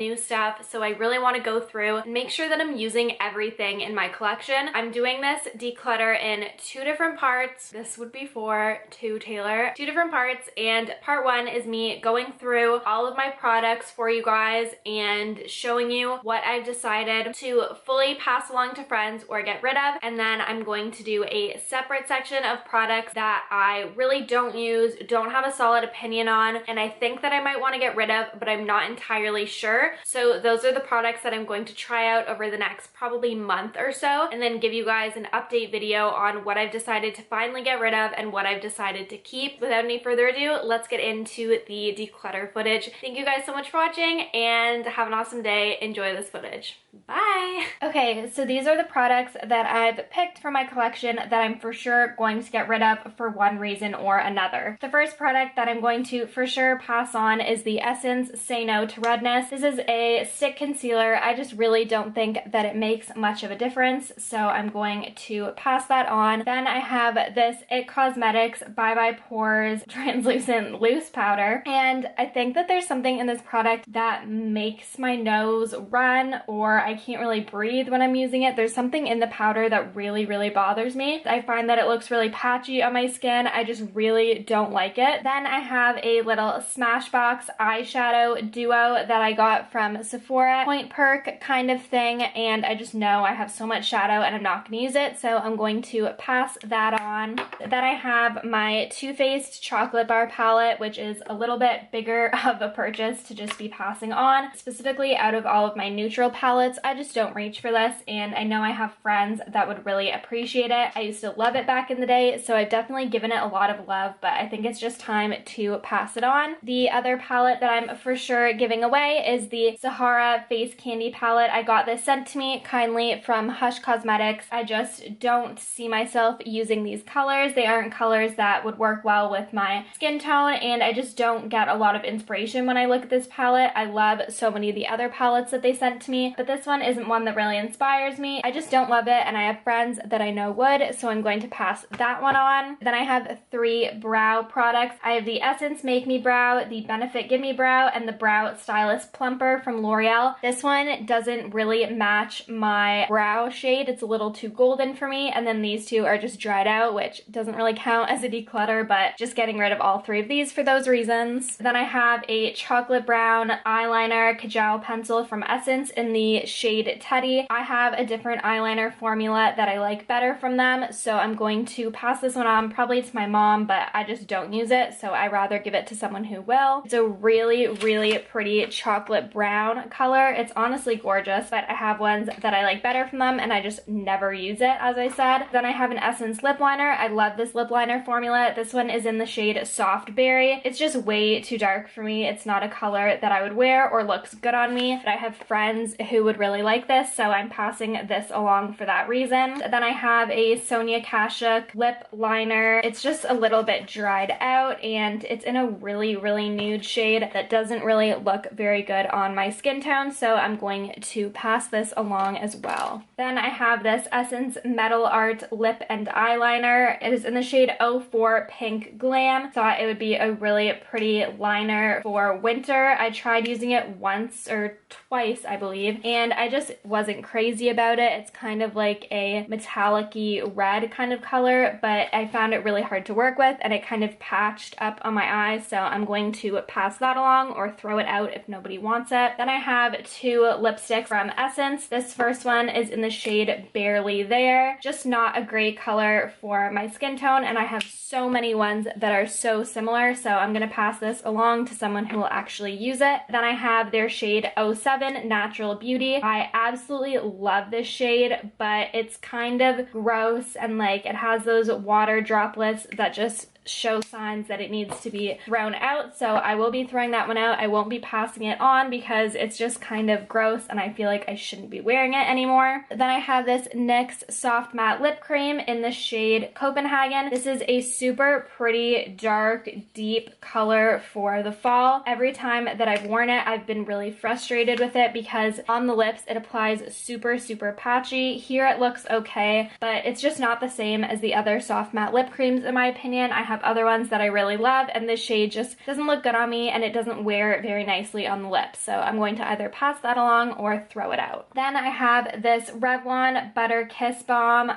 new stuff, so I really want to go through and make sure that I'm using everything in my collection. I'm doing this declutter in 2 different parts. This would be for Taylor. 2 different parts, and part 1 is me going through all of my products for you guys and showing you what I've decided to fully pass along to friends or get rid of, and then I'm going to do a separate section of products that I really don't use, don't have a solid opinion on, and I think that I might want to get rid of, but I'm not entirely sure. So those are the products that I'm going to try out over the next probably month or so, and then give you guys an update video on what I've decided to finally get rid of and what I've decided to keep. Without any further ado, let's get into the declutter footage. Thank you guys so much for watching, and have an awesome day. Enjoy this footage. Bye! Okay, so these are the products that I've picked for my collection that I'm for sure going to get rid of for one reason or another. The first product that I'm going to for sure pass on is the Essence Say No to Redness. This is a stick concealer. I just really don't think that it makes much of a difference, so I'm going to pass that on. Then I have this It Cosmetics Bye Bye Pores Translucent Loose Powder, and I think that there's something in this product that makes my nose run, or I can't really breathe when I'm using it. There's something in the powder that really bothers me. I find that it looks really patchy on my skin. I just really don't like it. Then I have a little Smashbox eyeshadow duo that I got from Sephora, Point Perk kind of thing, and I just know I have so much shadow and I'm not going to use it, so I'm going to pass that on. Then I have my Too Faced Chocolate Bar Palette, which is a little bit bigger of a purchase to just be passing on. Specifically, out of all of my neutral palettes, I just don't reach for this, and I know I have friends that would really appreciate it. I used to love it back in the day, so I've definitely given it a lot of love, but I think it's just time to pass it on. The other palette that I'm for sure giving away is the Sahara Face Candy Palette. I got this sent to me kindly from Hush Cosmetics. I just don't see myself using these colors. They aren't colors that would work well with my skin tone, and I just don't get a lot of inspiration when I look at this palette. I love so many of the other palettes that they sent to me, but this one isn't one that really inspires me. I just don't love it, and I have friends that I know would, so I'm going to pass that one on. Then I have 3 brow products. I have the Essence Make Me Brow, the Benefit Give Me Brow, and the Brow Stylist Plumper from L'Oreal. This one doesn't really match my brow shade. It's a little too golden for me, and then these 2 are just dried out, which doesn't really count as a declutter, but just getting rid of all 3 of these for those reasons. Then I have a chocolate brown eyeliner Kajal pencil from Essence in the shade Teddy. I have a different eyeliner formula that I like better from them, so I'm going to pass this one on probably to my mom, but I just don't use it, so I rather give it to someone who will. It's a really pretty chocolate brown color. It's honestly gorgeous, but I have ones that I like better from them, and I just never use it, as I said. Then I have an Essence lip liner. I love this lip liner formula. This one is in the shade Soft Berry. It's just way too dark for me. It's not a color that I would wear or looks good on me, but I have friends who would really like this, so I'm passing this along for that reason. Then I have a Sonia Kashuk lip liner. It's just a little bit dried out, and it's in a really nude shade that doesn't really look very good on my skin tone, so I'm going to pass this along as well. Then I have this Essence Metal Art lip and eyeliner. It is in the shade 04 Pink Glam. Thought it would be a really pretty liner for winter. I tried using it once or twice, I believe, and I just wasn't crazy about it. It's kind of like a metallic-y red kind of color, but I found it really hard to work with, and it kind of patched up on my eyes, so I'm going to pass that along or throw it out if nobody wants it. Then I have 2 lipsticks from Essence. This first one is in the shade Barely There. Just not a great color for my skin tone, and I have so many ones that are so similar, so I'm gonna pass this along to someone who will actually use it. Then I have their shade 07 Natural Beauty. I absolutely love this shade, but it's kind of gross, and like it has those water droplets that just show signs that it needs to be thrown out, so I will be throwing that one out. I won't be passing it on because it's just kind of gross and I feel like I shouldn't be wearing it anymore. Then I have this NYX Soft Matte Lip Cream in the shade Copenhagen. This is a super pretty, dark, deep color for the fall. Every time that I've worn it, I've been really frustrated with it because on the lips it applies super patchy. Here it looks okay, but it's just not the same as the other soft matte lip creams in my opinion. I have have other ones that I really love, and this shade just doesn't look good on me and it doesn't wear very nicely on the lips. So I'm going to either pass that along or throw it out. Then I have this Revlon Butter Kiss Balm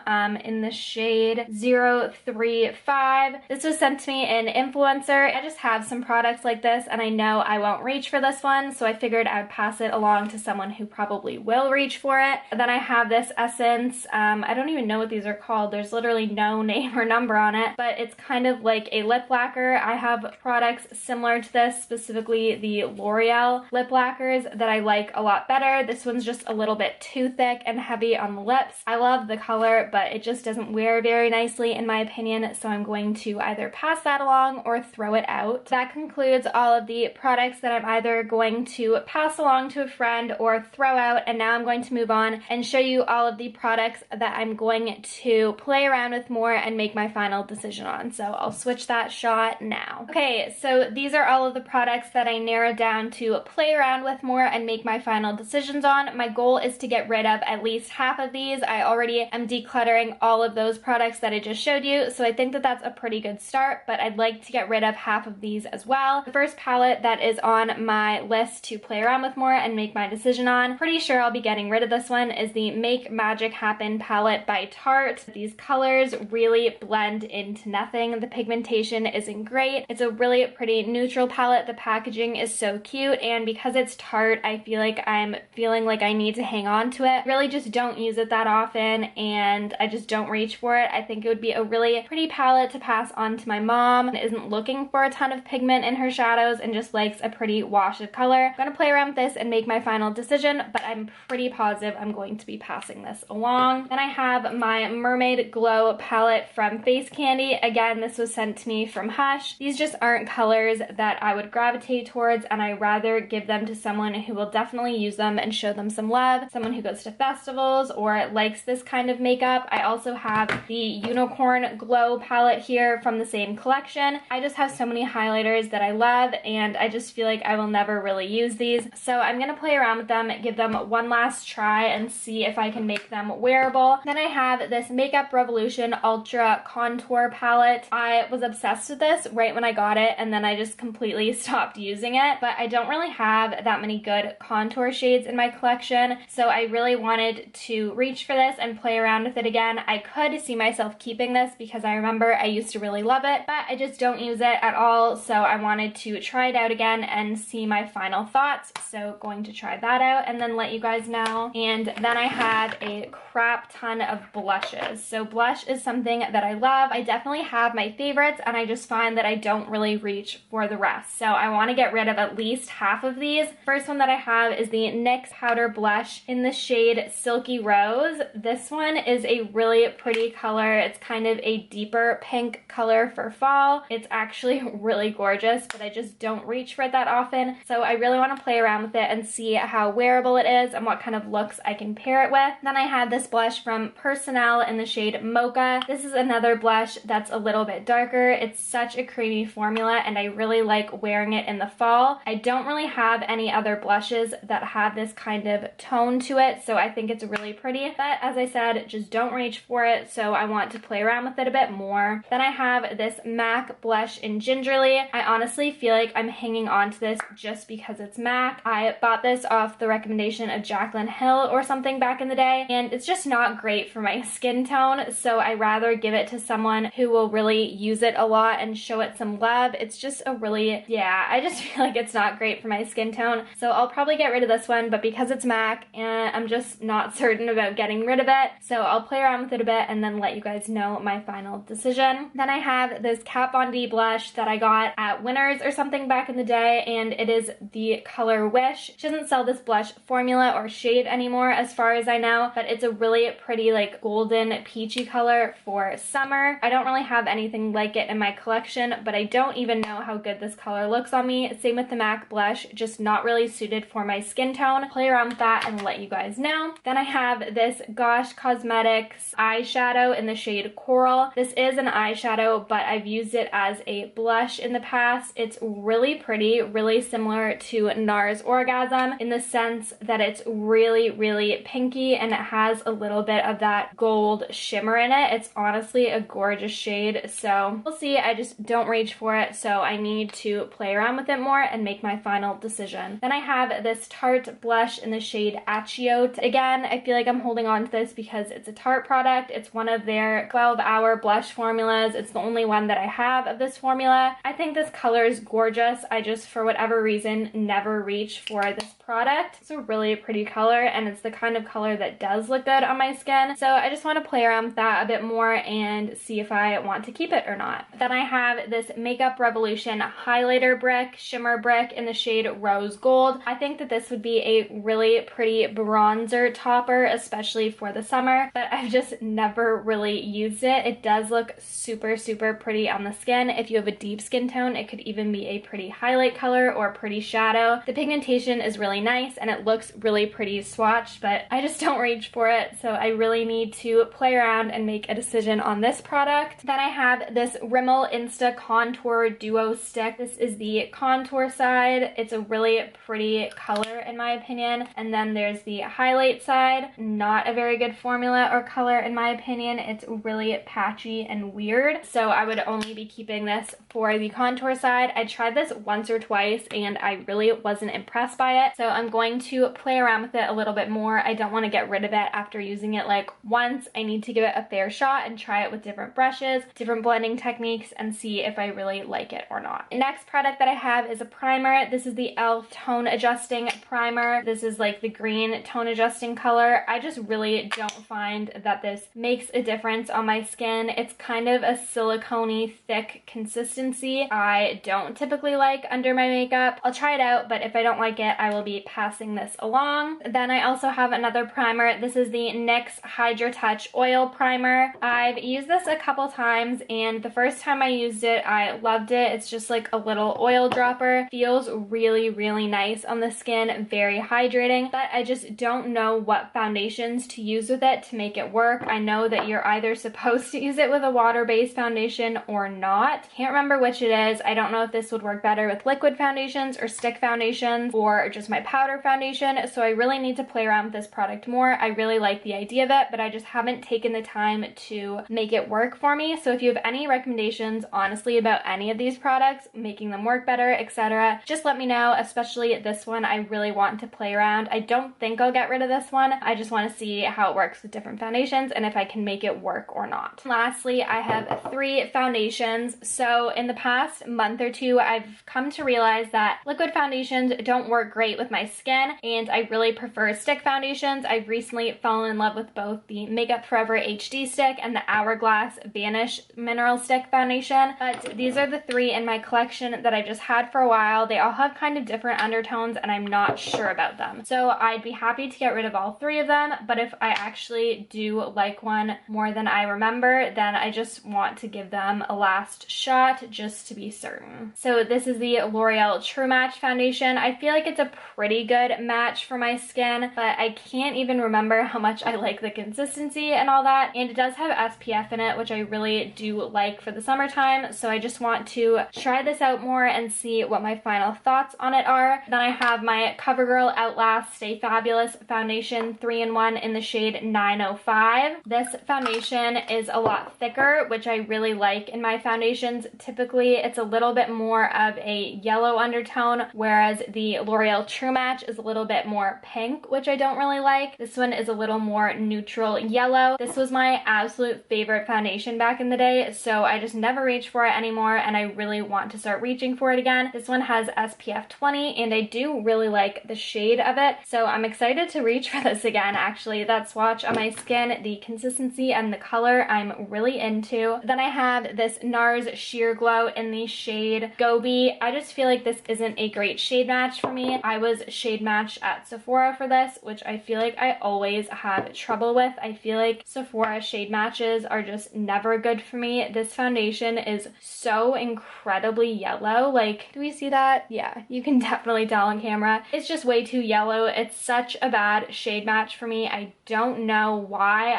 in the shade 035. This was sent to me in Influencer. I just have some products like this and I know I won't reach for this one, so I figured I would pass it along to someone who probably will reach for it. Then I have this Essence. I don't even know what these are called. There's literally no name or number on it, but it's kind of like a lip lacquer. I have products similar to this, specifically the L'Oreal lip lacquers that I like a lot better. This one's just a little bit too thick and heavy on the lips. I love the color, but it just doesn't wear very nicely in my opinion, so I'm going to either pass that along or throw it out. That concludes all of the products that I'm either going to pass along to a friend or throw out, and now I'm going to move on and show you all of the products that I'm going to play around with more and make my final decision on. So I'll switch that shot now. Okay, so these are all of the products that I narrowed down to play around with more and make my final decisions on. My goal is to get rid of at least half of these. I already am decluttering all of those products that I just showed you, so I think that that's a pretty good start, but I'd like to get rid of half of these as well. The first palette that is on my list to play around with more and make my decision on, pretty sure I'll be getting rid of this one, is the Make Magic Happen palette by Tarte. These colors really blend into nothing. The pigmentation isn't great. It's a really pretty neutral palette. The packaging is so cute, and because it's Tarte, I feel like I'm feeling like I need to hang on to it. Really just don't use it that often, and I just don't reach for it. I think it would be a really pretty palette to pass on to my mom and isn't looking for a ton of pigment in her shadows and just likes a pretty wash of color. I'm gonna play around with this and make my final decision, but I'm pretty positive I'm going to be passing this along. Then I have my Mermaid Glow palette from Face Candy. Again, this was sent to me from Hush. These just aren't colors that I would gravitate towards, and I rather give them to someone who will definitely use them and show them some love, someone who goes to festivals or likes this kind of makeup. I also have the Unicorn Glow palette here from the same collection. I just have so many highlighters that I love, and I just feel like I will never really use these. So I'm gonna play around with them, give them one last try, and see if I can make them wearable. Then I have this Makeup Revolution Ultra Contour palette. I was obsessed with this right when I got it, and then I just completely stopped using it, but I don't really have that many good contour shades in my collection, so I really wanted to reach for this and play around with it again. I could see myself keeping this because I remember I used to really love it, but I just don't use it at all, so I wanted to try it out again and see my final thoughts. So going to try that out and then let you guys know. And then I have a crap ton of blushes. So blush is something that I love. I definitely have my favorites, and I just find that I don't really reach for the rest. So I want to get rid of at least half of these. First one that I have is the NYX Powder Blush in the shade Silky Rose. This one is a really pretty color. It's kind of a deeper pink color for fall. It's actually really gorgeous, but I just don't reach for it that often. So I really want to play around with it and see how wearable it is and what kind of looks I can pair it with. Then I have this blush from Personnel in the shade Mocha. This is another blush that's a little bit darker. It's such a creamy formula, and I really like wearing it in the fall. I don't really have any other blushes that have this kind of tone to it, so I think it's really pretty. But as I said, just don't reach for it, so I want to play around with it a bit more. Then I have this MAC blush in Gingerly. I honestly feel like I'm hanging on to this just because it's MAC. I bought this off the recommendation of Jaclyn Hill or something back in the day, and it's just not great for my skin tone, so I rather give it to someone who will really use it a lot and show it some love. It's just a really, yeah, I just feel like it's not great for my skin tone, so I'll probably get rid of this one, but because it's MAC, I'm just not certain about getting rid of it, so I'll play around with it a bit and then let you guys know my final decision. Then I have this Kat Von D blush that I got at Winners or something back in the day, and it is the color Wish. She doesn't sell this blush formula or shade anymore as far as I know, but it's a really pretty like golden peachy color for summer. I don't really have anything like it in my collection, but I don't even know how good this color looks on me. Same with the MAC blush, just not really suited for my skin tone. Play around with that and let you guys know. Then I have this Gosh Cosmetics eyeshadow in the shade Coral. This is an eyeshadow, but I've used it as a blush in the past. It's really pretty, really similar to NARS Orgasm in the sense that it's really, really pinky and it has a little bit of that gold shimmer in it. It's honestly a gorgeous shade, so So we'll see. I just don't reach for it, so I need to play around with it more and make my final decision. Then I have this Tarte blush in the shade Achiote. Again, I feel like I'm holding on to this because it's a Tarte product. It's one of their 12-hour blush formulas. It's the only one that I have of this formula. I think this color is gorgeous. I just, for whatever reason, never reach for this product. It's a really pretty color, and it's the kind of color that does look good on my skin. So I just want to play around with that a bit more and see if I want to keep it or not. Then I have this Makeup Revolution highlighter brick, shimmer brick in the shade Rose Gold. I think that this would be a really pretty bronzer topper, especially for the summer, but I've just never really used it. It does look super, super pretty on the skin. If you have a deep skin tone, it could even be a pretty highlight color or pretty shadow. The pigmentation is really nice and it looks really pretty swatched, but I just don't reach for it, so I really need to play around and make a decision on this product. Then I have this Rimmel Insta Contour Duo Stick. This is the contour side. It's a really pretty color in my opinion. And then there's the highlight side. Not a very good formula or color in my opinion. It's really patchy and weird, so I would only be keeping this for the contour side. I tried this once or twice and I really wasn't impressed by it, so I'm going to play around with it a little bit more. I don't want to get rid of it after using it like once. I need to give it a fair shot and try it with different brushes, different blending techniques, and see if I really like it or not. Next product that I have is a primer. This is the e.l.f. Tone Adjusting Primer. This is like the green tone adjusting color. I just really don't find that this makes a difference on my skin. It's kind of a silicone-y, thick consistency. I don't typically like under my makeup. I'll try it out, but if I don't like it, I will be passing this along. Then I also have another primer. This is the NYX Hydra Touch Oil Primer. I've used this a couple times, and the first time I used it, I loved it. It's just like a little oil dropper. Feels really, really nice on the skin, very hydrating, but I just don't know what foundations to use with it to make it work. I know that you're either supposed to use it with a water-based foundation or not. Can't remember which it is. I don't know if this would work better with liquid foundations or stick foundations or just my powder foundation, so I really need to play around with this product more. I really like the idea of it, but I just haven't taken the time to make it work for me. So if you have any recommendations, honestly, about any of these products, making them work better, etc., just let me know, especially this one. I really want to play around. I don't think I'll get rid of this one. I just want to see how it works with different foundations and if I can make it work or not. Lastly, I have 3 foundations. So in the past month or two, I've come to realize that liquid foundations don't work great with my skin, and I really prefer stick foundations. I've recently fallen in love with both the Makeup Forever HD stick and the Hourglass Vanish Mineral Stick foundation, but these are the 3 in my collection that I've just had for a while. They all have kind of different undertones and I'm not sure about them. So I'd be happy to get rid of all 3 of them, but if I actually do like one more than I remember, then I just want to give them a last shot just to be certain. So this is the L'Oreal True Match foundation. I feel like it's a pretty good match for my skin, but I can't even remember how much I like the consistency and all that, and it does have SPF in it, which I really do like for the summertime, so I just want to try this out more and see what my final thoughts on it are. Then I have my CoverGirl Outlast Stay Fabulous foundation 3-in-1 in the shade 905. This foundation is a lot thicker, which I really like in my foundations. Typically, it's a little bit more of a yellow undertone, whereas the L'Oreal True Match is a little bit more pink, which I don't really like. This one is a little more neutral yellow. This was my absolute favorite foundation back in the day, so I just never reached for it anymore, and I really want to start reaching for it again. This one has SPF 20, and I do really like the shade of it, so I'm excited to reach for this again. Actually, that swatch on my skin, the consistency and the color, I'm really into. Then I have this NARS Sheer Glow in the shade Gobi. I just feel like this isn't a great shade match for me. I was shade matched at Sephora for this, which I feel like I always have trouble with. I feel like Sephora shade matches are just never good for me. This foundation is so incredibly yellow. Like, do we see that? Yeah, you can definitely tell on camera. It's just way too yellow. It's such a bad shade match for me. I don't know why